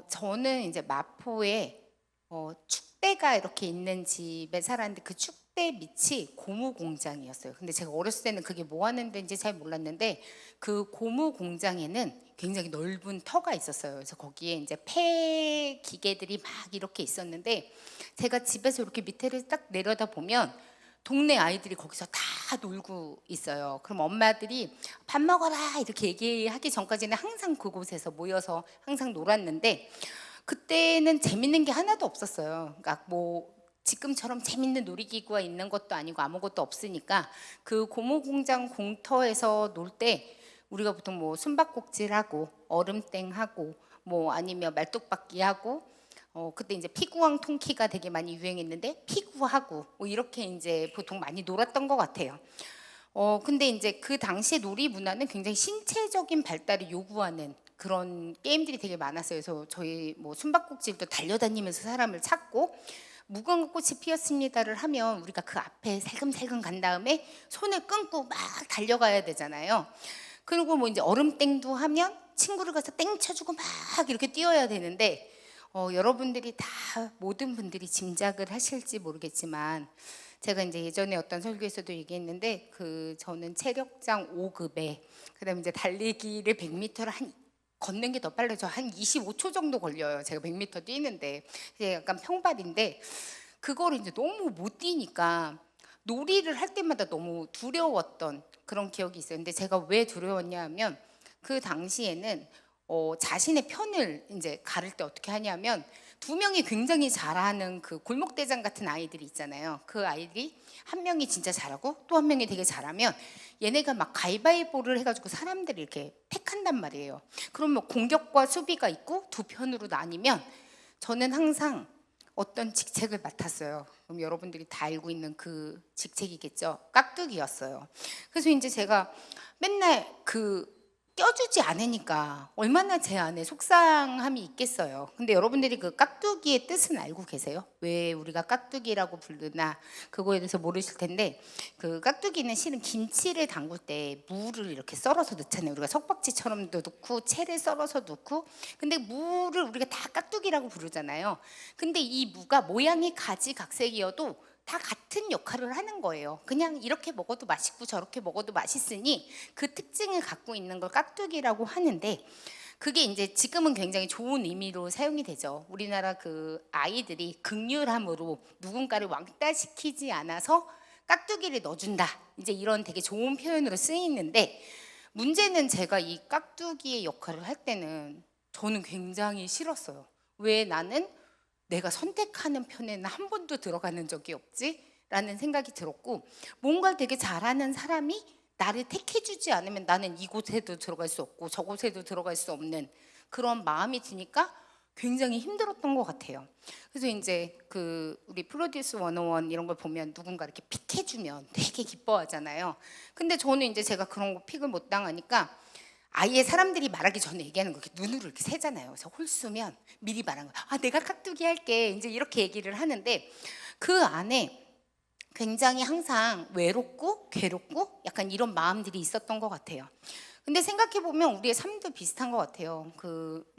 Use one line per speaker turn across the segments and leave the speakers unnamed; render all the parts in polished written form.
저는 이제 마포에 축대가 이렇게 있는 집에 살았는데 그 축대 밑이 고무 공장이었어요. 근데 제가 어렸을 때는 그게 뭐 하는 데인지 잘 몰랐는데 그 고무 공장에는 굉장히 넓은 터가 있었어요. 그래서 거기에 이제 폐 기계들이 막 이렇게 있었는데 제가 집에서 이렇게 밑에를 딱 내려다 보면 동네 아이들이 거기서 다 놀고 있어요. 그럼 엄마들이 밥 먹어라 이렇게 얘기하기 전까지는 항상 그곳에서 모여서 항상 놀았는데 그때는 재밌는 게 하나도 없었어요. 그러니까 뭐 지금처럼 재밌는 놀이기구가 있는 것도 아니고 아무것도 없으니까 그 고무공장 공터에서 놀 때 우리가 보통 뭐 숨바꼭질하고 얼음땡하고 뭐 아니면 말뚝박기하고 그때 이제 피구왕 통키가 되게 많이 유행했는데 피구하고 뭐 이렇게 이제 보통 많이 놀았던 것 같아요. 근데 이제 그 당시에 놀이 문화는 굉장히 신체적인 발달을 요구하는 그런 게임들이 되게 많았어요. 그래서 저희 뭐 숨바꼭질도 달려다니면서 사람을 찾고 무궁화 꽃이 피었습니다를 하면 우리가 그 앞에 살금살금 간 다음에 손을 끊고 막 달려가야 되잖아요. 그리고 뭐 이제 얼음땡도 하면 친구를 가서 땡 쳐주고 막 이렇게 뛰어야 되는데 여러분들이 다 모든 분들이 짐작을 하실지 모르겠지만 제가 이제 예전에 어떤 설교에서도 얘기했는데 저는 체력장 5급에 그다음에 이제 달리기를 100m를 걷는 게 더 빨라져. 한 25초 정도 걸려요. 제가 100m 뛰는데 이게 약간 평발인데 그거를 이제 너무 못 뛰니까 놀이를 할 때마다 너무 두려웠던 그런 기억이 있어요. 근데 제가 왜 두려웠냐 하면 그 당시에는 자신의 편을 이제 가를 때 어떻게 하냐면 두 명이 굉장히 잘하는 그 골목대장 같은 아이들이 있잖아요. 그 아이들이 한 명이 진짜 잘하고 또 한 명이 되게 잘하면 얘네가 막 가위바위보를 해가지고 사람들이 이렇게 택한단 말이에요. 그러면 공격과 수비가 있고 두 편으로 나뉘면 저는 항상 어떤 직책을 맡았어요. 그럼 여러분들이 다 알고 있는 그 직책이겠죠. 깍두기였어요. 그래서 이제 제가 맨날 껴주지 않으니까 얼마나 제 안에 속상함이 있겠어요. 근데 여러분들이 그 깍두기의 뜻은 알고 계세요? 왜 우리가 깍두기라고 부르나 그거에 대해서 모르실 텐데 그 깍두기는 실은 김치를 담글 때 무를 이렇게 썰어서 넣잖아요. 우리가 석박지처럼도 넣고 채를 썰어서 넣고 근데 무를 우리가 다 깍두기라고 부르잖아요. 근데 이 무가 모양이 가지각색이어도 다 같은 역할을 하는 거예요. 그냥 이렇게 먹어도 맛있고 저렇게 먹어도 맛있으니 그 특징을 갖고 있는 걸 깍두기라고 하는데 그게 이제 지금은 굉장히 좋은 의미로 사용이 되죠. 우리나라 그 아이들이 극률함으로 누군가를 왕따시키지 않아서 깍두기를 넣어준다. 이제 이런 되게 좋은 표현으로 쓰이는데 문제는 제가 이 깍두기의 역할을 할 때는 저는 굉장히 싫었어요. 왜 나는 내가 선택하는 편에는 한 번도 들어가는 적이 없지? 라는 생각이 들었고 뭔가를 되게 잘하는 사람이 나를 택해주지 않으면 나는 이곳에도 들어갈 수 없고 저곳에도 들어갈 수 없는 그런 마음이 드니까 굉장히 힘들었던 것 같아요. 그래서 이제 우리 프로듀스 101 이런 걸 보면 누군가 이렇게 픽해주면 되게 기뻐하잖아요. 근데 저는 이제 제가 그런 거 픽을 못 당하니까 아예 사람들이 말하기 전에 얘기하는 거 이렇게 눈으로 이렇게 세잖아요. 그래서 홀수면 미리 말하는 거야. 아, 내가 깍두기 할게. 이제 이렇게 얘기를 하는데 그 안에 굉장히 항상 외롭고 괴롭고 약간 이런 마음들이 있었던 것 같아요. 근데 생각해 보면 우리의 삶도 비슷한 것 같아요.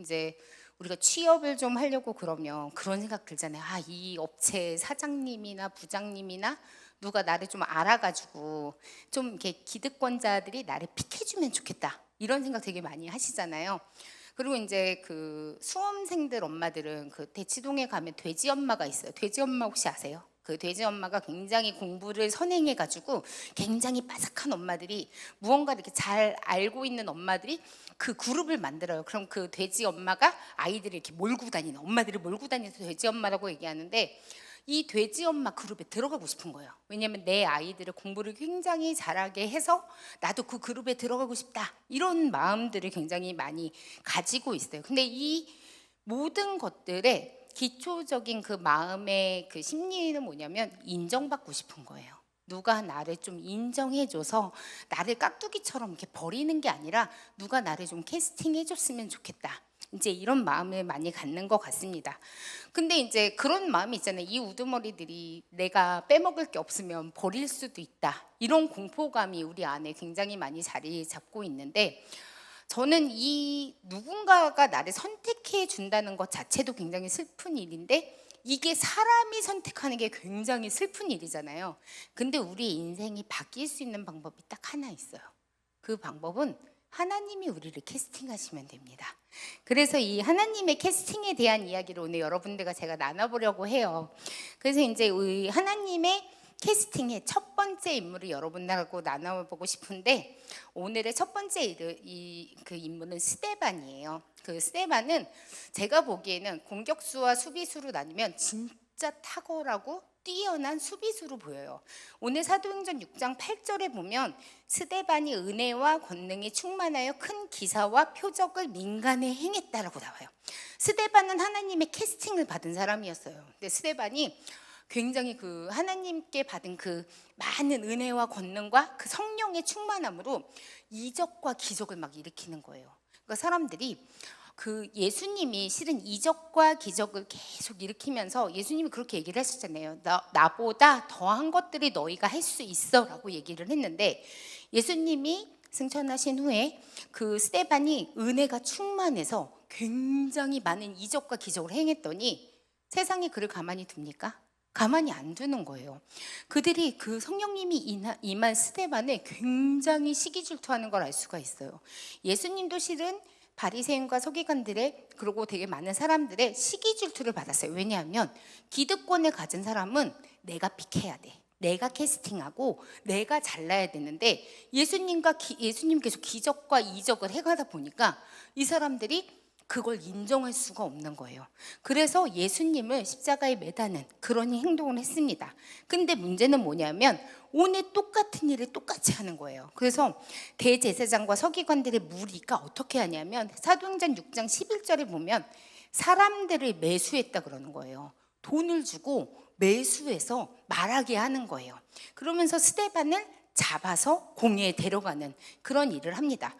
이제 우리가 취업을 좀 하려고 그러면 그런 생각 들잖아요. 아, 이 업체 사장님이나 부장님이나 누가 나를 좀 알아가지고 좀 이렇게 기득권자들이 나를 픽해주면 좋겠다. 이런 생각 되게 많이 하시잖아요. 그리고 이제 그 수험생들 엄마들은 그 대치동에 가면 돼지 엄마가 있어요. 돼지 엄마 혹시 아세요? 그 돼지 엄마가 굉장히 공부를 선행해가지고 굉장히 빠삭한 엄마들이 무언가 이렇게 잘 알고 있는 엄마들이 그 그룹을 만들어요. 그럼 그 돼지 엄마가 아이들을 이렇게 몰고 다니는 엄마들을 몰고 다니는 돼지 엄마라고 얘기하는데 이 돼지 엄마 그룹에 들어가고 싶은 거예요. 왜냐하면 내 아이들을 공부를 굉장히 잘하게 해서 나도 그 그룹에 들어가고 싶다. 이런 마음들을 굉장히 많이 가지고 있어요. 근데 이 모든 것들의 기초적인 그 마음의 그 심리는 뭐냐면 인정받고 싶은 거예요. 누가 나를 좀 인정해줘서 나를 깍두기처럼 이렇게 버리는 게 아니라 누가 나를 좀 캐스팅해줬으면 좋겠다. 이제 이런 마음을 많이 갖는 것 같습니다. 근데 이제 그런 마음이 있잖아요. 이 우두머리들이 내가 빼먹을 게 없으면 버릴 수도 있다. 이런 공포감이 우리 안에 굉장히 많이 자리 잡고 있는데 저는 이 누군가가 나를 선택해 준다는 것 자체도 굉장히 슬픈 일인데 이게 사람이 선택하는 게 굉장히 슬픈 일이잖아요. 근데 우리 인생이 바뀔 수 있는 방법이 딱 하나 있어요. 그 방법은 하나님이 우리를 캐스팅하시면 됩니다. 그래서 이 하나님의 캐스팅에 대한 이야기를 오늘 여러분들과 제가 나눠보려고 해요. 그래서 이제 우리 하나님의 캐스팅의 첫 번째 인물을 여러분들하고 나눠보고 싶은데, 오늘의 첫 번째 그 인물은 스데반이에요. 그 스데반은 제가 보기에는 공격수와 수비수로 나누면 진짜 탁월하고 뛰어난 수비수로 보여요. 오늘 사도행전 6장 8절에 보면 스데반이 은혜와 권능이 충만하여 큰 기사와 표적을 민간에 행했다라고 나와요. 스데반은 하나님의 캐스팅을 받은 사람이었어요. 근데 스데반이 굉장히 그 하나님께 받은 그 많은 은혜와 권능과 그 성령의 충만함으로 이적과 기적을 막 일으키는 거예요. 그러니까 사람들이 그 예수님이 실은 이적과 기적을 계속 일으키면서 예수님이 그렇게 얘기를 하셨잖아요. 나보다 더한 것들이 너희가 할 수 있어 라고 얘기를 했는데, 예수님이 승천하신 후에 그 스데반이 은혜가 충만해서 굉장히 많은 이적과 기적을 행했더니 세상이 그를 가만히 둡니까? 가만히 안 두는 거예요. 그들이 그 성령님이 임한 스데반에 굉장히 시기질투하는 걸 알 수가 있어요. 예수님도 실은 바리새인과 서기관들의, 그리고 되게 많은 사람들의 시기질투를 받았어요. 왜냐하면 기득권을 가진 사람은 내가 픽해야 돼, 내가 캐스팅하고 내가 잘라야 되는데, 예수님께서 기적과 이적을 해가다 보니까 이 사람들이 그걸 인정할 수가 없는 거예요. 그래서 예수님을 십자가에 매다는 그런 행동을 했습니다. 근데 문제는 뭐냐면 오늘 똑같은 일을 똑같이 하는 거예요. 그래서 대제사장과 서기관들의 무리가 어떻게 하냐면 사도행전 6장 11절에 보면 사람들을 매수했다 그러는 거예요. 돈을 주고 매수해서 말하게 하는 거예요. 그러면서 스데반을 잡아서 공회에 데려가는 그런 일을 합니다.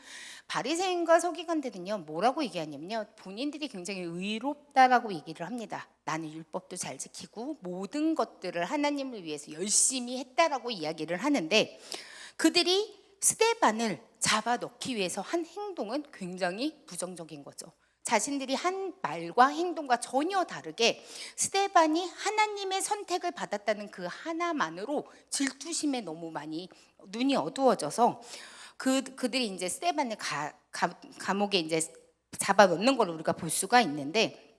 바리새인과 서기관들은요, 뭐라고 얘기하냐면요, 본인들이 굉장히 의롭다라고 얘기를 합니다. 나는 율법도 잘 지키고 모든 것들을 하나님을 위해서 열심히 했다라고 이야기를 하는데, 그들이 스데반을 잡아 넣기 위해서 한 행동은 굉장히 부정적인 거죠. 자신들이 한 말과 행동과 전혀 다르게 스데반이 하나님의 선택을 받았다는 그 하나만으로 질투심에 너무 많이 눈이 어두워져서 그들이 이제 스데반을 감옥에 이제 잡아 넣는 걸 우리가 볼 수가 있는데,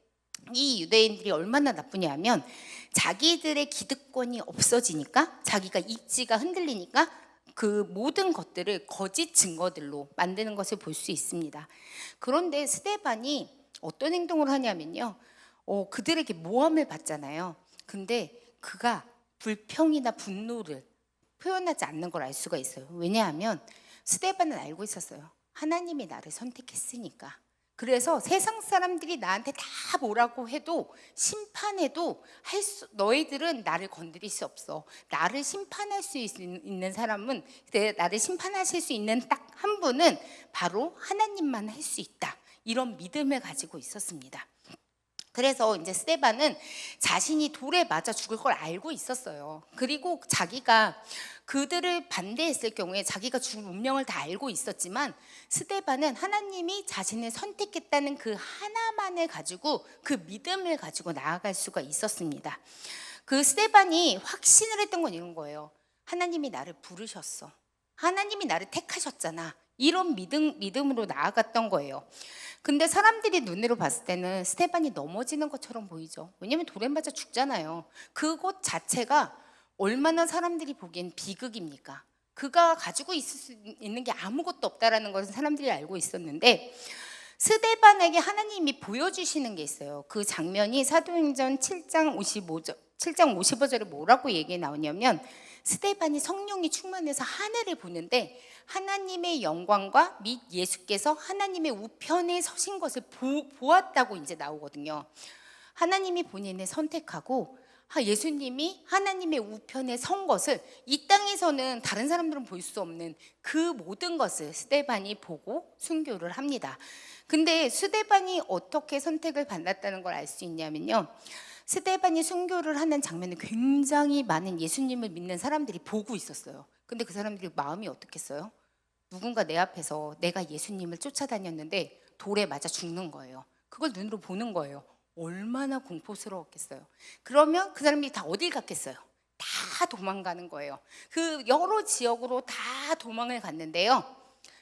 이 유대인들이 얼마나 나쁘냐면 자기들의 기득권이 없어지니까, 자기가 입지가 흔들리니까 그 모든 것들을 거짓 증거들로 만드는 것을 볼 수 있습니다. 그런데 스데반이 어떤 행동을 하냐면요, 그들에게 모함을 받잖아요. 근데 그가 불평이나 분노를 표현하지 않는 걸 알 수가 있어요. 왜냐하면 스데반은 알고 있었어요. 하나님이 나를 선택했으니까. 그래서 세상 사람들이 나한테 다 뭐라고 해도, 심판해도 너희들은 나를 건드릴 수 없어. 나를 심판할 수 있는 사람은, 나를 심판하실 수 있는 딱 한 분은 바로 하나님만 할 수 있다, 이런 믿음을 가지고 있었습니다. 그래서 이제 스데반은 자신이 돌에 맞아 죽을 걸 알고 있었어요. 그리고 자기가 그들을 반대했을 경우에 자기가 죽을 운명을 다 알고 있었지만, 스데반은 하나님이 자신을 선택했다는 그 하나만을 가지고, 그 믿음을 가지고 나아갈 수가 있었습니다. 그 스데반이 확신을 했던 건 이런 거예요. 하나님이 나를 부르셨어. 하나님이 나를 택하셨잖아. 이런 믿음으로 나아갔던 거예요. 근데 사람들이 눈으로 봤을 때는 스데반이 넘어지는 것처럼 보이죠. 왜냐하면 돌에 맞아 죽잖아요. 그것 자체가 얼마나 사람들이 보기엔 비극입니까? 그가 가지고 있을 수 있는 게 아무것도 없다라는 것은 사람들이 알고 있었는데, 스데반에게 하나님이 보여주시는 게 있어요. 그 장면이 사도행전 7장 55절에 뭐라고 얘기 나오냐면, 스데반이 성령이 충만해서 하늘을 보는데 하나님의 영광과 및 예수께서 하나님의 우편에 서신 것을 보았다고 이제 나오거든요. 하나님이 본인을 선택하고 예수님이 하나님의 우편에 선 것을 이 땅에서는 다른 사람들은 볼 수 없는 그 모든 것을 스데반이 보고 순교를 합니다. 근데 스데반이 어떻게 선택을 받았다는 걸 알 수 있냐면요, 스데반이 순교를 하는 장면을 굉장히 많은 예수님을 믿는 사람들이 보고 있었어요. 근데 그 사람들이 마음이 어떻겠어요? 누군가 내 앞에서 내가 예수님을 쫓아다녔는데 돌에 맞아 죽는 거예요. 그걸 눈으로 보는 거예요. 얼마나 공포스러웠겠어요. 그러면 그 사람이 다 어딜 갔겠어요? 다 도망가는 거예요. 그 여러 지역으로 다 도망을 갔는데요.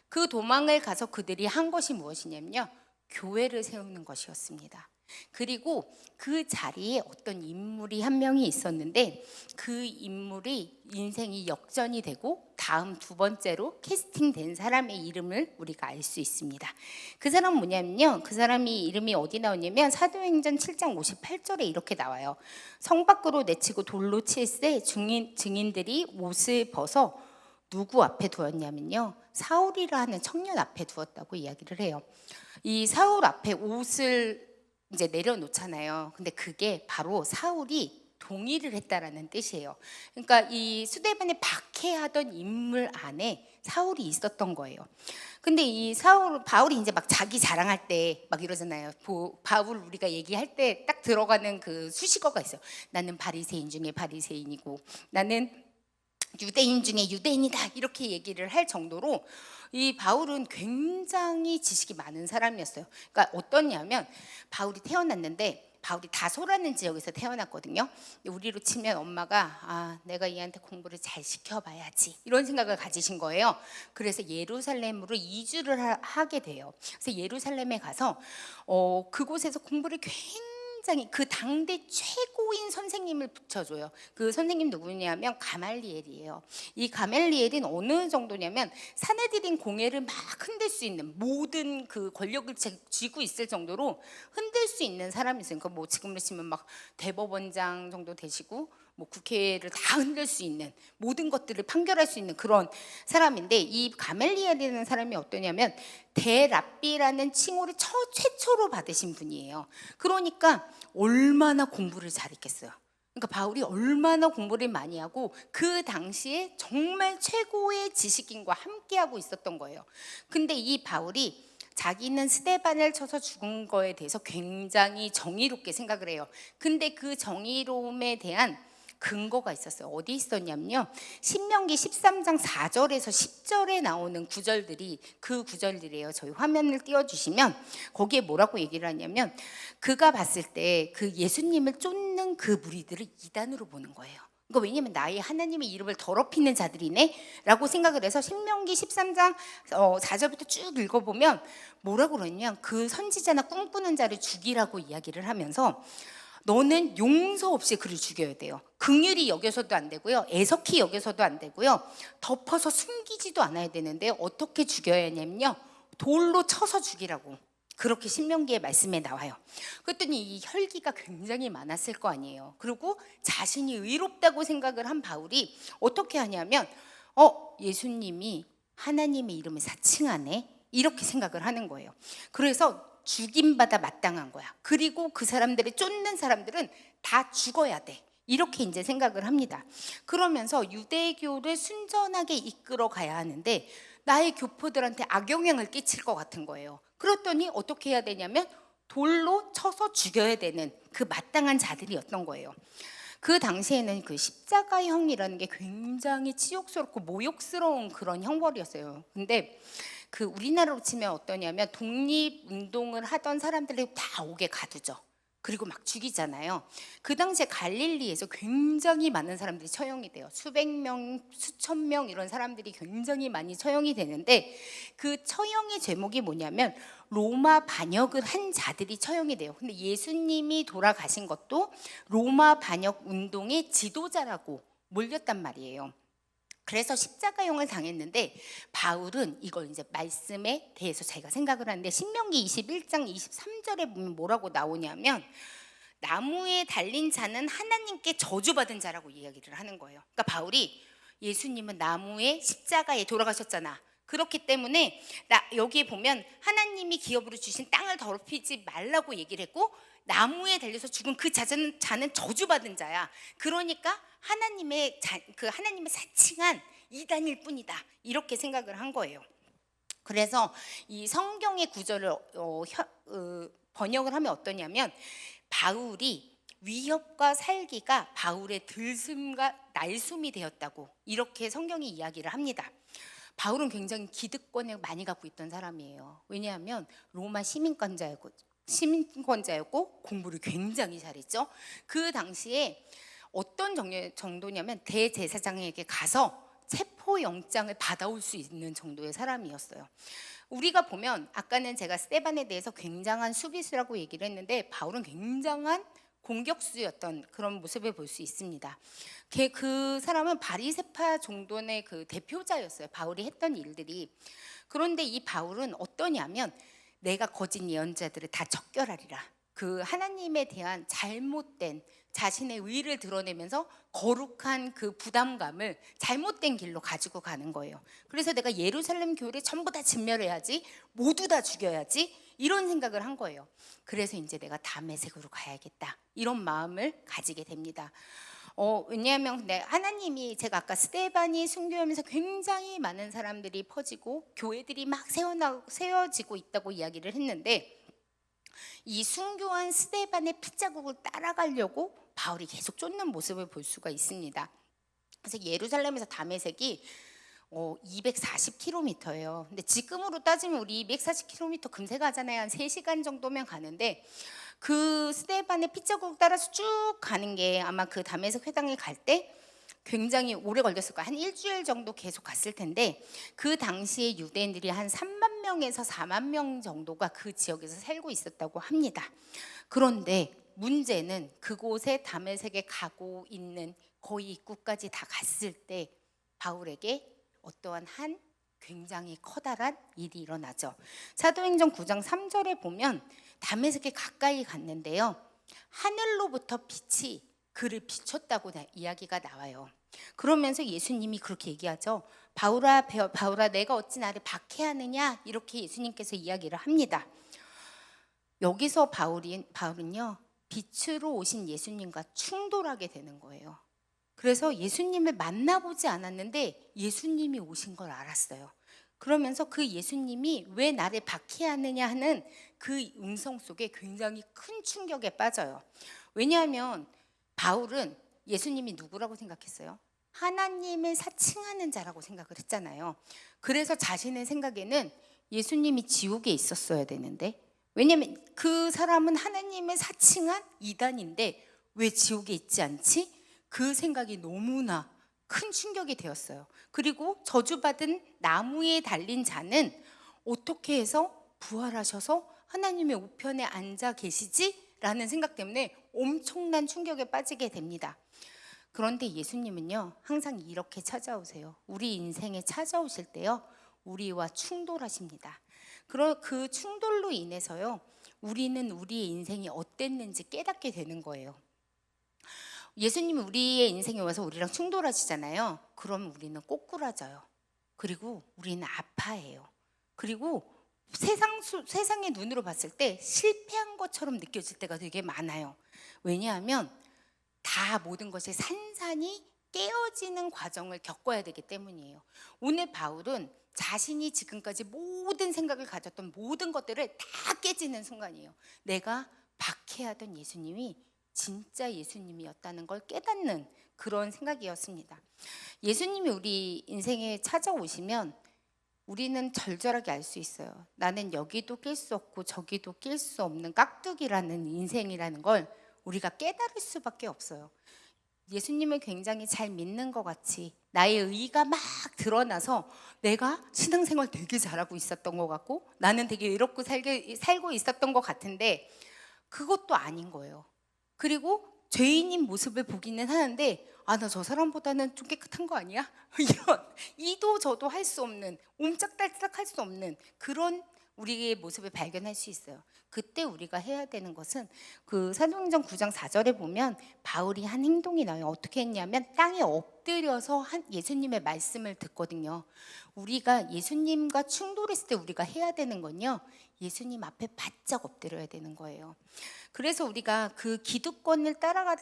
그 도망을 가서 그들이 한 것이 무엇이냐면요, 교회를 세우는 것이었습니다. 그리고 그 자리에 어떤 인물이 한 명이 있었는데, 그 인물이 인생이 역전이 되고 다음 두 번째로 캐스팅된 사람의 이름을 우리가 알 수 있습니다. 그 사람은 뭐냐면요, 그 사람이 이름이 어디 나오냐면 사도행전 7장 58절에 이렇게 나와요. 성 밖으로 내치고 돌로 칠세 증인들이 옷을 벗어 누구 앞에 두었냐면요, 사울이라 하는 청년 앞에 두었다고 이야기를 해요. 이 사울 앞에 옷을 이제 내려놓잖아요. 근데 그게 바로 사울이 동의를 했다라는 뜻이에요. 그러니까 이 스데반에 박해하던 인물 안에 사울이 있었던 거예요. 근데 이 바울이 이제 막 자기 자랑할 때 막 이러잖아요. 바울 우리가 얘기할 때 딱 들어가는 그 수식어가 있어요. 나는 바리새인 중에 바리새인이고, 나는 유대인 중에 유대인이다, 이렇게 얘기를 할 정도로 이 바울은 굉장히 지식이 많은 사람이었어요. 그러니까 어떠냐면, 바울이 태어났는데, 바울이 다소라는 지역에서 태어났거든요. 우리로 치면 엄마가 내가 얘한테 공부를 잘 시켜봐야지, 이런 생각을 가지신 거예요. 그래서 예루살렘으로 이주를 하게 돼요. 그래서 예루살렘에 가서 그곳에서 공부를 굉장히, 그 당대 최고인 선생님을 붙여줘요. 그 선생님 누구냐면 가말리엘이에요. 이 가말리엘은 어느 정도냐면 사내들인 공회를 막 흔들 수 있는, 모든 그 권력을 쥐고 있을 정도로 흔들 수 있는 사람이었어요. 그러니까 뭐 지금으로 치면 막 대법원장 정도 되시고, 뭐 국회를 다 흔들 수 있는, 모든 것들을 판결할 수 있는 그런 사람인데, 이 가멜리엘이라는 사람이 어떠냐면 대랍비라는 칭호를 최초로 받으신 분이에요. 그러니까 얼마나 공부를 잘했겠어요. 그러니까 바울이 얼마나 공부를 많이 하고 그 당시에 정말 최고의 지식인과 함께하고 있었던 거예요. 근데 이 바울이 자기는 스데반을 쳐서 죽은 거에 대해서 굉장히 정의롭게 생각을 해요. 근데 그 정의로움에 대한 근거가 있었어요. 어디 있었냐면요, 신명기 13장 4절에서 10절에 나오는 구절들이 그 구절들이에요. 저희 화면을 띄워주시면 거기에 뭐라고 얘기를 하냐면, 그가 봤을 때 그 예수님을 쫓는 그 무리들을 이단으로 보는 거예요. 그러니까 왜냐면 나의 하나님의 이름을 더럽히는 자들이네 라고 생각을 해서 신명기 13장 4절부터 쭉 읽어보면 뭐라고 그러냐면, 그 선지자나 꿈꾸는 자를 죽이라고 이야기를 하면서 너는 용서 없이 그를 죽여야 돼요. 긍휼히 여겨서도 안 되고요, 애석히 여겨서도 안 되고요, 덮어서 숨기지도 않아야 되는데 어떻게 죽여야 하냐면요, 돌로 쳐서 죽이라고, 그렇게 신명기의 말씀에 나와요. 그랬더니 이 혈기가 굉장히 많았을 거 아니에요. 그리고 자신이 의롭다고 생각을 한 바울이 어떻게 하냐면 예수님이 하나님의 이름을 사칭하네, 이렇게 생각을 하는 거예요. 그래서 죽임받아 마땅한 거야. 그리고 그 사람들을 쫓는 사람들은 다 죽어야 돼, 이렇게 이제 생각을 합니다. 그러면서 유대교를 순전하게 이끌어 가야 하는데 나의 교포들한테 악영향을 끼칠 것 같은 거예요. 그랬더니 어떻게 해야 되냐면 돌로 쳐서 죽여야 되는 그 마땅한 자들이었던 거예요. 그 당시에는 그 십자가형이라는 게 굉장히 치욕스럽고 모욕스러운 그런 형벌이었어요. 근데 그 우리나라로 치면 어떠냐면, 독립운동을 하던 사람들이 다 옥에 가두죠. 그리고 막 죽이잖아요. 그 당시에 갈릴리에서 굉장히 많은 사람들이 처형이 돼요. 수백 명, 수천 명, 이런 사람들이 굉장히 많이 처형이 되는데, 그 처형의 제목이 뭐냐면 로마 반역을 한 자들이 처형이 돼요. 근데 예수님이 돌아가신 것도 로마 반역 운동의 지도자라고 몰렸단 말이에요. 그래서 십자가형을 당했는데, 바울은 이걸 이제 말씀에 대해서 자기가 생각을 하는데, 신명기 21장 23절에 보면 뭐라고 나오냐면, 나무에 달린 자는 하나님께 저주받은 자라고 이야기를 하는 거예요. 그러니까 바울이, 예수님은 나무에 십자가에 돌아가셨잖아. 그렇기 때문에 여기에 보면 하나님이 기업으로 주신 땅을 더럽히지 말라고 얘기를 했고, 나무에 달려서 죽은 그 자는 저주받은 자야. 그러니까 하나님의 사칭한 이단일 뿐이다, 이렇게 생각을 한 거예요. 그래서 이 성경의 구절을 번역을 하면 어떠냐면, 바울이 위협과 살기가 바울의 들숨과 날숨이 되었다고, 이렇게 성경이 이야기를 합니다. 바울은 굉장히 기득권을 많이 갖고 있던 사람이에요. 왜냐하면 로마 시민권자였고 공부를 굉장히 잘했죠. 그 당시에 어떤 정도냐면 대제사장에게 가서 체포영장을 받아올 수 있는 정도의 사람이었어요. 우리가 보면 아까는 제가 스데반에 대해서 굉장한 수비수라고 얘기를 했는데 바울은 굉장한 공격수였던 그런 모습을 볼 수 있습니다. 그 사람은 바리새파 정도의 그 대표자였어요. 바울이 했던 일들이. 그런데 이 바울은 어떠냐면 내가 거짓 예언자들을 다 척결하리라. 그 하나님에 대한 잘못된 자신의 의를 드러내면서 거룩한 그 부담감을 잘못된 길로 가지고 가는 거예요. 그래서 내가 예루살렘 교회를 전부 다 진멸해야지, 모두 다 죽여야지, 이런 생각을 한 거예요. 그래서 이제 내가 다메섹으로 가야겠다, 이런 마음을 가지게 됩니다. 왜냐하면 하나님이, 제가 아까 스데반이 순교하면서 굉장히 많은 사람들이 퍼지고 교회들이 막 세워지고 있다고 이야기를 했는데, 이 순교한 스데반의 핏자국을 따라가려고 바울이 계속 쫓는 모습을 볼 수가 있습니다. 그래서 예루살렘에서 다메섹이 240km예요. 근데 지금으로 따지면 우리 240km 금세 가잖아요. 한 3시간 정도면 가는데, 그 스데반의 핏자국 따라서 쭉 가는 게 아마 그 다메섹 회당에 갈 때 굉장히 오래 걸렸을 거예요. 한 일주일 정도 계속 갔을 텐데, 그 당시에 유대인들이 한 3만 명에서 4만 명 정도가 그 지역에서 살고 있었다고 합니다. 그런데 문제는 그곳에 다메섹에 가고 있는 거의 입구까지 다 갔을 때 바울에게 어떠한 한 굉장히 커다란 일이 일어나죠. 사도행전 9장 3절에 보면 다메섹에 가까이 갔는데요, 하늘로부터 빛이 그를 비췄다고 이야기가 나와요. 그러면서 예수님이 그렇게 얘기하죠. 바울아, 내가 어찌 나를 박해하느냐, 이렇게 예수님께서 이야기를 합니다. 여기서 바울은요, 빛으로 오신 예수님과 충돌하게 되는 거예요. 그래서 예수님을 만나보지 않았는데 예수님이 오신 걸 알았어요. 그러면서 그 예수님이 왜 나를 박해하느냐 하는 그 음성 속에 굉장히 큰 충격에 빠져요. 왜냐하면 바울은 예수님이 누구라고 생각했어요? 하나님을 사칭하는 자라고 생각을 했잖아요. 그래서 자신의 생각에는 예수님이 지옥에 있었어야 되는데, 왜냐하면 그 사람은 하나님을 사칭한 이단인데 왜 지옥에 있지 않지? 그 생각이 너무나 큰 충격이 되었어요. 그리고 저주받은 나무에 달린 자는 어떻게 해서 부활하셔서 하나님의 우편에 앉아 계시지? 라는 생각 때문에 엄청난 충격에 빠지게 됩니다. 그런데 예수님은요, 항상 이렇게 찾아오세요. 우리 인생에 찾아오실 때요, 우리와 충돌하십니다. 그 충돌로 인해서요, 우리는 우리의 인생이 어땠는지 깨닫게 되는 거예요. 예수님이 우리의 인생에 와서 우리랑 충돌하시잖아요. 그럼 우리는 꼬꾸라져요. 그리고 우리는 아파해요. 그리고 세상의 눈으로 봤을 때 실패한 것처럼 느껴질 때가 되게 많아요. 왜냐하면 다 모든 것이 산산이 깨어지는 과정을 겪어야 되기 때문이에요. 오늘 바울은 자신이 지금까지 모든 생각을 가졌던 모든 것들을 다 깨지는 순간이에요. 내가 박해하던 예수님이 진짜 예수님이었다는 걸 깨닫는 그런 생각이었습니다. 예수님이 우리 인생에 찾아오시면 우리는 절절하게 알 수 있어요. 나는 여기도 낄 수 없고 저기도 낄 수 없는 깍두기라는 인생이라는 걸 우리가 깨달을 수밖에 없어요. 예수님을 굉장히 잘 믿는 것 같이 나의 의가 막 드러나서 내가 신앙생활 되게 잘하고 있었던 것 같고 나는 되게 외롭고 살고 있었던 것 같은데 그것도 아닌 거예요. 그리고 죄인인 모습을 보기는 하는데 나 저 사람보다는 좀 깨끗한 거 아니야? 이런 이도 저도 할 수 없는, 옴짝달싹 할 수 없는 그런 우리의 모습을 발견할 수 있어요. 그때 우리가 해야 되는 것은 그 사도행전 9장 4절에 보면 바울이 한 행동이 나와요. 어떻게 했냐면 땅에 엎드려서 예수님의 말씀을 듣거든요. 우리가 예수님과 충돌했을 때 우리가 해야 되는 건요, 예수님 앞에 바짝 엎드려야 되는 거예요. 그래서 우리가 그 기득권을 따라갈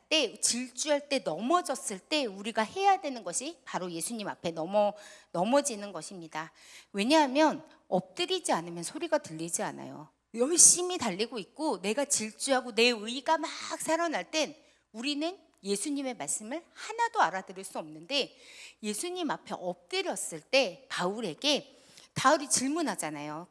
때, 질주할 때, 넘어졌을 때 우리가 해야 되는 것이 바로 예수님 앞에 넘어지는 것입니다. 왜냐하면 엎드리지 않으면 소리가 들리지 않아요. 열심히 달리고 있고 내가 질주하고 내 의가 막 살아날 땐 우리는 예수님의 말씀을 하나도 알아들을 수 없는데 예수님 앞에 엎드렸을 때 바울에게 바울이 질문하잖아요.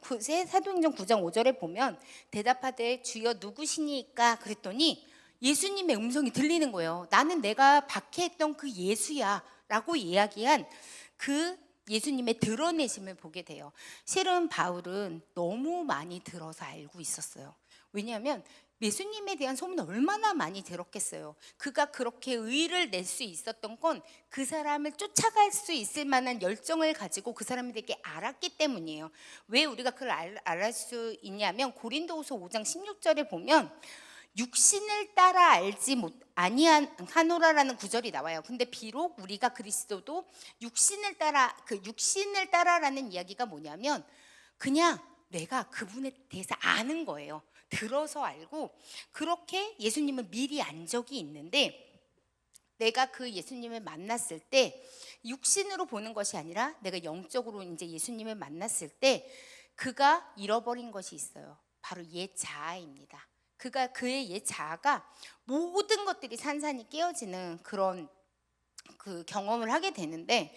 사도행전 9장 5절에 보면 대답하되 주여 누구시니까 그랬더니 예수님의 음성이 들리는 거예요. 나는 내가 박해했던 그 예수야 라고 이야기한 그 예수님의 드러내심을 보게 돼요. 실은 바울은 너무 많이 들어서 알고 있었어요. 왜냐하면 예수님에 대한 소문을 얼마나 많이 들었겠어요. 그가 그렇게 의를 낼 수 있었던 건 그 사람을 쫓아갈 수 있을 만한 열정을 가지고 그 사람에게 알았기 때문이에요. 왜 우리가 그걸 알 수 있냐면 고린도후서 5장 16절에 보면 육신을 따라 알지 아니하노라라는 구절이 나와요. 근데 비록 우리가 그리스도도 육신을 따라라는 이야기가 뭐냐면 그냥 내가 그분에 대해서 아는 거예요. 들어서 알고 그렇게 예수님을 미리 안 적이 있는데 내가 그 예수님을 만났을 때 육신으로 보는 것이 아니라 내가 영적으로 이제 예수님을 만났을 때 그가 잃어버린 것이 있어요. 바로 옛 자아입니다. 그의 옛 자아가 모든 것들이 산산이 깨어지는 그런 그 경험을 하게 되는데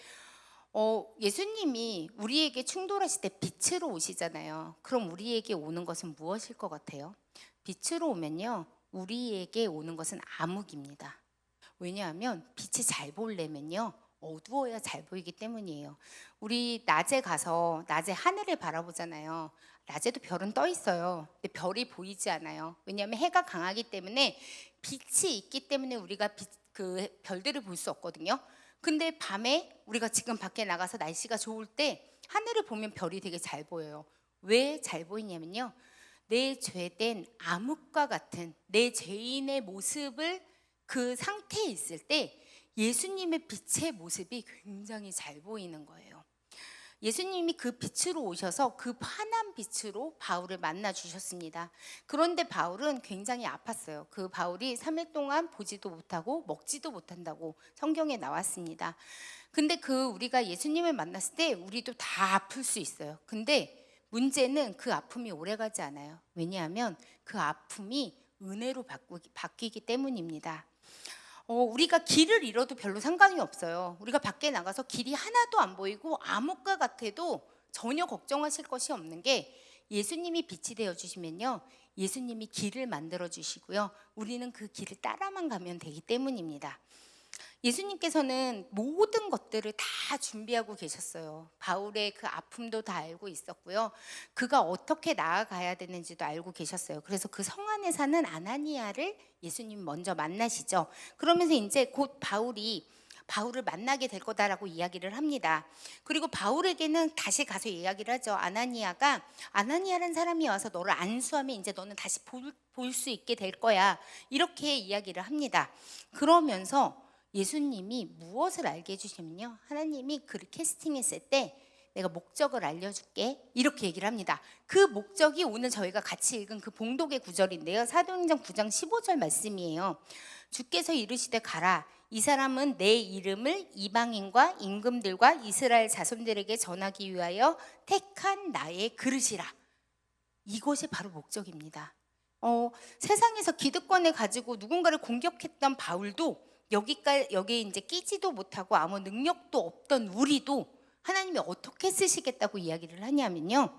예수님이 우리에게 충돌하실 때 빛으로 오시잖아요. 그럼 우리에게 오는 것은 무엇일 것 같아요? 빛으로 오면요, 우리에게 오는 것은 암흑입니다. 왜냐하면 빛이 잘 보려면요, 어두워야 잘 보이기 때문이에요. 우리 낮에 가서 낮에 하늘을 바라보잖아요. 낮에도 별은 떠 있어요. 근데 별이 보이지 않아요. 왜냐하면 해가 강하기 때문에 빛이 있기 때문에 우리가 그 별들을 볼 수 없거든요. 근데 밤에 우리가 지금 밖에 나가서 날씨가 좋을 때 하늘을 보면 별이 되게 잘 보여요. 왜 잘 보이냐면요, 내 죄된 암흑과 같은 내 죄인의 모습을 그 상태에 있을 때 예수님의 빛의 모습이 굉장히 잘 보이는 거예요. 예수님이 그 빛으로 오셔서 그 환한 빛으로 바울을 만나 주셨습니다. 그런데 바울은 굉장히 아팠어요. 그 바울이 3일 동안 보지도 못하고 먹지도 못한다고 성경에 나왔습니다. 근데 우리가 예수님을 만났을 때 우리도 다 아플 수 있어요. 근데 문제는 그 아픔이 오래가지 않아요. 왜냐하면 그 아픔이 은혜로 바뀌기 때문입니다. 우리가 길을 잃어도 별로 상관이 없어요. 우리가 밖에 나가서 길이 하나도 안 보이고 암흑과 같아도 전혀 걱정하실 것이 없는 게 예수님이 빛이 되어 주시면요, 예수님이 길을 만들어 주시고요, 우리는 그 길을 따라만 가면 되기 때문입니다. 예수님께서는 모든 것들을 다 준비하고 계셨어요. 바울의 그 아픔도 다 알고 있었고요, 그가 어떻게 나아가야 되는지도 알고 계셨어요. 그래서 그 성 안에 사는 아나니아를 예수님 먼저 만나시죠. 그러면서 이제 곧 바울을 만나게 될 거다라고 이야기를 합니다. 그리고 바울에게는 다시 가서 이야기를 하죠. 아나니아라는 사람이 와서 너를 안수하면 이제 너는 다시 볼 수 있게 될 거야, 이렇게 이야기를 합니다. 그러면서 예수님이 무엇을 알게 해주시면요, 하나님이 그를 캐스팅했을 때 내가 목적을 알려줄게, 이렇게 얘기를 합니다. 그 목적이 오늘 저희가 같이 읽은 그 봉독의 구절인데요, 사도행전 9장 15절 말씀이에요. 주께서 이르시되 가라, 이 사람은 내 이름을 이방인과 임금들과 이스라엘 자손들에게 전하기 위하여 택한 나의 그릇이라. 이것이 바로 목적입니다. 세상에서 기득권을 가지고 누군가를 공격했던 바울도 여기에 이제 끼지도 못하고 아무 능력도 없던 우리도 하나님이 어떻게 쓰시겠다고 이야기를 하냐면요,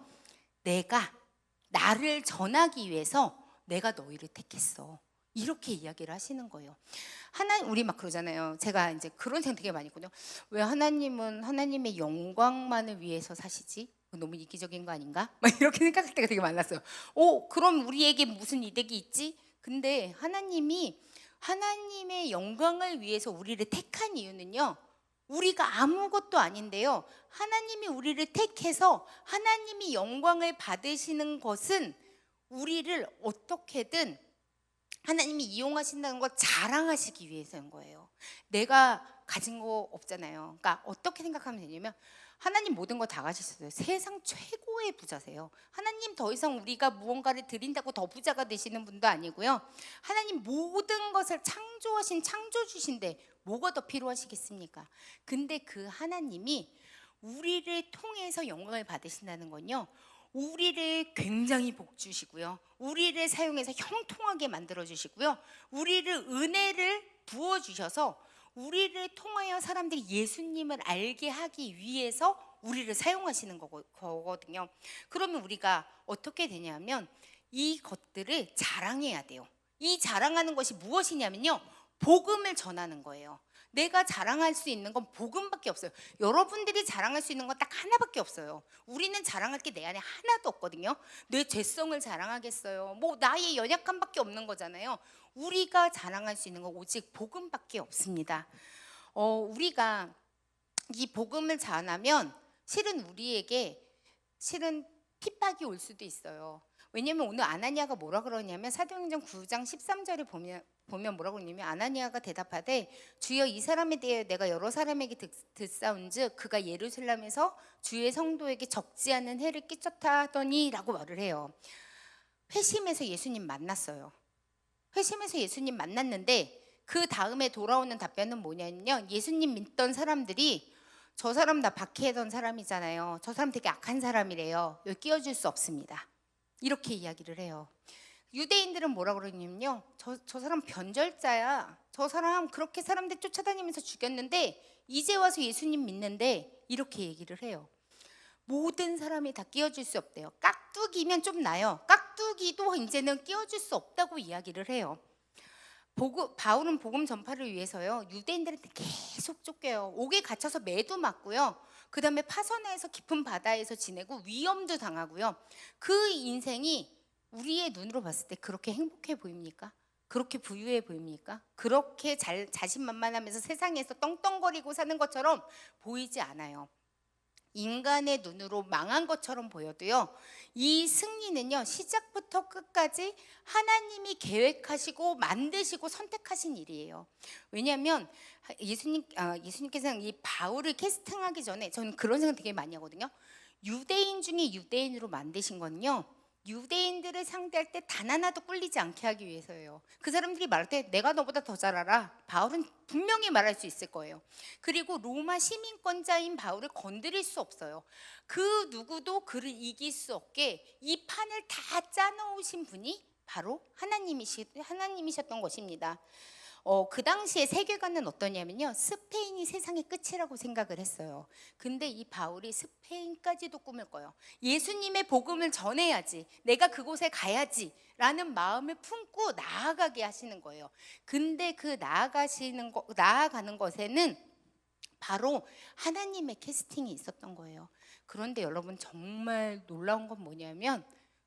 나를 전하기 위해서 내가 너희를 택했어, 이렇게 이야기를 하시는 거예요. 우리 막 그러잖아요. 제가 이제 그런 생각 되게 많이 했거든요. 왜 하나님은 하나님의 영광만을 위해서 사시지? 너무 이기적인 거 아닌가? 막 이렇게 생각할 때가 되게 많았어요. 그럼 우리에게 무슨 이득이 있지? 근데 하나님의 영광을 위해서 우리를 택한 이유는요, 우리가 아무것도 아닌데요, 하나님이 우리를 택해서 하나님이 영광을 받으시는 것은 우리를 어떻게든 하나님이 이용하신다는 걸 자랑하시기 위해서인 거예요. 내가 가진 거 없잖아요. 그러니까 어떻게 생각하면 되냐면, 하나님 모든 거 다 가지셨어요. 세상 최고의 부자세요. 하나님 더 이상 우리가 무언가를 드린다고 더 부자가 되시는 분도 아니고요, 하나님 모든 것을 창조하신 창조주신데 뭐가 더 필요하시겠습니까? 근데 그 하나님이 우리를 통해서 영광을 받으신다는 건요, 우리를 굉장히 복 주시고요, 우리를 사용해서 형통하게 만들어 주시고요, 우리를 은혜를 부어주셔서 우리를 통하여 사람들이 예수님을 알게 하기 위해서 우리를 사용하시는 거거든요. 그러면 우리가 어떻게 되냐면 이 것들을 자랑해야 돼요. 이 자랑하는 것이 무엇이냐면요, 복음을 전하는 거예요. 내가 자랑할 수 있는 건 복음밖에 없어요. 여러분들이 자랑할 수 있는 건 딱 하나밖에 없어요. 우리는 자랑할 게 내 안에 하나도 없거든요. 내 죄성을 자랑하겠어요? 뭐 나의 연약함밖에 없는 거잖아요. 우리가 자랑할 수 있는 건 오직 복음밖에 없습니다. 우리가 이 복음을 전하면 실은 우리에게 실은 핍박이 올 수도 있어요. 왜냐면 오늘 아나니아가 뭐라 그러냐면 사도행전 9장 13절에 보면 뭐라고 그러냐면 아나니아가 대답하되 주여 이 사람에 대해 내가 여러 사람에게 듣사온즉 그가 예루살렘에서 주의 성도에게 적지 않은 해를 끼쳤다 하더니 라고 말을 해요. 회심에서 예수님 만났어요. 회심에서 예수님 만났는데 그 다음에 돌아오는 답변은 뭐냐면요, 예수님 믿던 사람들이 저 사람 다 박해하던 사람이잖아요. 저 사람 되게 악한 사람이래요. 여기 끼워줄 수 없습니다. 이렇게 이야기를 해요. 유대인들은 뭐라 그러냐면요, 저 사람 변절자야. 저 사람 그렇게 사람들 쫓아다니면서 죽였는데 이제 와서 예수님 믿는데, 이렇게 얘기를 해요. 모든 사람이 다 끼워줄 수 없대요. 깍두기면 좀 나요. 깍두기도 이제는 끼워줄 수 없다고 이야기를 해요. 바울은 복음 전파를 위해서요, 유대인들한테 계속 쫓겨요. 옥에 갇혀서 매도 맞고요, 그 다음에 파선해서 깊은 바다에서 지내고 위험도 당하고요. 그 인생이 우리의 눈으로 봤을 때 그렇게 행복해 보입니까? 그렇게 부유해 보입니까? 그렇게 자신만만하면서 세상에서 떵떵거리고 사는 것처럼 보이지 않아요. 인간의 눈으로 망한 것처럼 보여도요, 이 승리는요, 시작부터 끝까지 하나님이 계획하시고 만드시고 선택하신 일이에요. 왜냐하면 예수님께서는 이 바울을 캐스팅하기 전에 저는 그런 생각 되게 많이 하거든요. 유대인 중에 유대인으로 만드신 건요, 유대인들을 상대할 때 단 하나도 꿀리지 않게 하기 위해서예요. 그 사람들이 말할 때 내가 너보다 더 잘 알아, 바울은 분명히 말할 수 있을 거예요. 그리고 로마 시민권자인 바울을 건드릴 수 없어요. 그 누구도 그를 이길 수 없게 이 판을 다 짜놓으신 분이 바로 하나님이셨던 것입니다. 그 당시에 세계관은 어떠냐면요, 스페인이 세상의 끝이라고 생각을 했어요. 근데 이 바울이 스페인까지도 꿈을 꿔요. 예수님의 복음을 전해야지, 내가 그곳에 가야지 라는 마음을 품고 나아가게 하시는 거예요. 근데 그 나아가는 것에는 바로 하나님의 캐스팅이 있었던 거예요. 그런데 여러분, 정말 놀라운 건 뭐냐면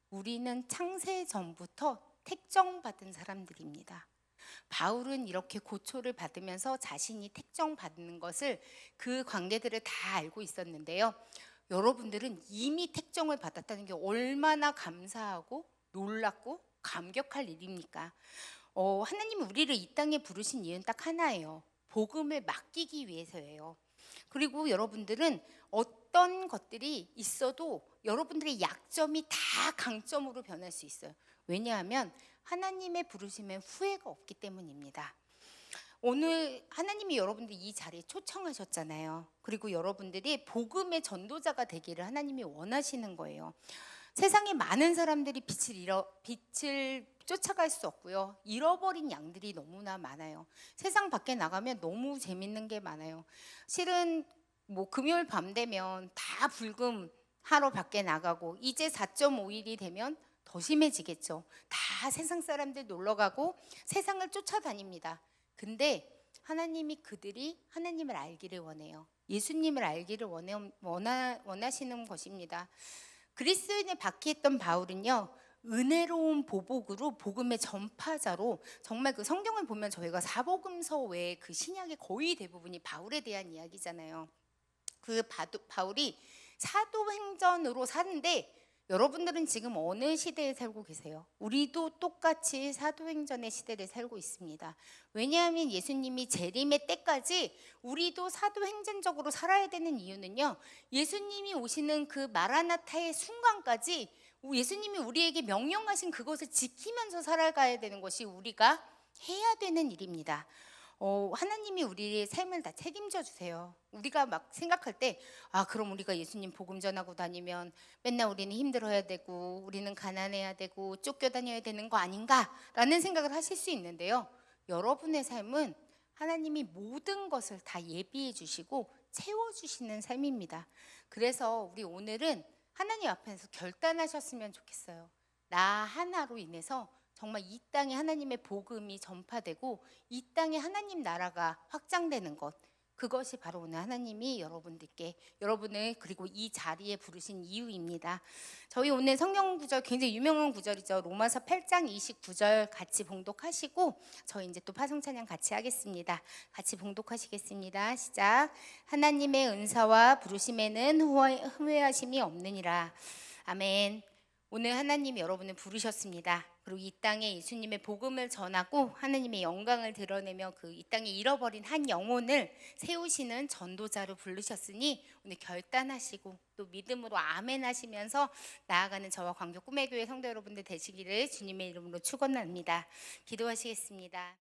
우리는 창세 전부터 택정받은 사람들입니다. 바울은 이렇게 고초를 받으면서 자신이 택정받는 것을, 그 관계들을 다 알고 있었는데요. 여러분들은 이미 택정을 받았다는 게 얼마나 감사하고 놀랍고 감격할 일입니까? 하나님이 우리를 이 땅에 부르신 이유는 딱 하나예요. 복음을 맡기기 위해서예요. 그리고 여러분들은 어떤 것들이 있어도 여러분들의 약점이 다 강점으로 변할 수 있어요. 왜냐하면 하나님의 부르심에 후회가 없기 때문입니다. 오늘 하나님이 여러분들 이 자리에 초청하셨잖아요. 그리고 여러분들이 복음의 전도자가 되기를 하나님이 원하시는 거예요. 세상에 많은 사람들이 빛을 쫓아갈 수 없고요, 잃어버린 양들이 너무나 많아요. 세상 밖에 나가면 너무 재밌는 게 많아요. 실은 뭐 금요일 밤 되면 다 불금하러 밖에 나가고, 이제 4.5일이 되면 더 심해지겠죠. 다 세상 사람들 놀러가고 세상을 쫓아다닙니다. 근데 하나님이 그들이 하나님을 알기를 원해요. 예수님을 알기를 원하시는 것입니다. 그리스도인을 박해했던 바울은요, 은혜로운 보복으로 복음의 전파자로, 정말 그 성경을 보면 저희가 사복음서 외에 그 신약의 거의 대부분이 바울에 대한 이야기잖아요. 그 바울이 사도행전으로 사는데, 여러분들은 지금 어느 시대에 살고 계세요? 우리도 똑같이 사도행전의 시대를 살고 있습니다. 왜냐하면 예수님이 재림의 때까지 우리도 사도행전적으로 살아야 되는 이유는요, 예수님이 오시는 그 마라나타의 순간까지 예수님이 우리에게 명령하신 그것을 지키면서 살아가야 되는 것이 우리가 해야 되는 일입니다. 하나님이 우리의 삶을 다 책임져 주세요. 우리가 막 생각할 때, 그럼 우리가 예수님 복음 전하고 다니면 맨날 우리는 힘들어야 되고 우리는 가난해야 되고 쫓겨 다녀야 되는 거 아닌가 라는 생각을 하실 수 있는데요, 여러분의 삶은 하나님이 모든 것을 다 예비해 주시고 채워 주시는 삶입니다. 그래서 우리 오늘은 하나님 앞에서 결단하셨으면 좋겠어요. 나 하나로 인해서 정말 이 땅에 하나님의 복음이 전파되고 이 땅에 하나님 나라가 확장되는 것, 그것이 바로 오늘 하나님이 여러분을 그리고 이 자리에 부르신 이유입니다. 저희 오늘 성경 구절 굉장히 유명한 구절이죠. 로마서 8장 29절 같이 봉독하시고 저희 이제 또 파송 찬양 같이 하겠습니다. 같이 봉독하시겠습니다. 시작. 하나님의 은사와 부르심에는 후회하심이 없느니라. 아멘. 오늘 하나님이 여러분을 부르셨습니다. 그리고 이 땅에 예수님의 복음을 전하고 하나님의 영광을 드러내며 그 이 땅에 잃어버린 한 영혼을 세우시는 전도자로 부르셨으니 오늘 결단하시고 또 믿음으로 아멘 하시면서 나아가는 저와 광교 꿈의 교회 성도 여러분들 되시기를 주님의 이름으로 축원합니다. 기도하시겠습니다.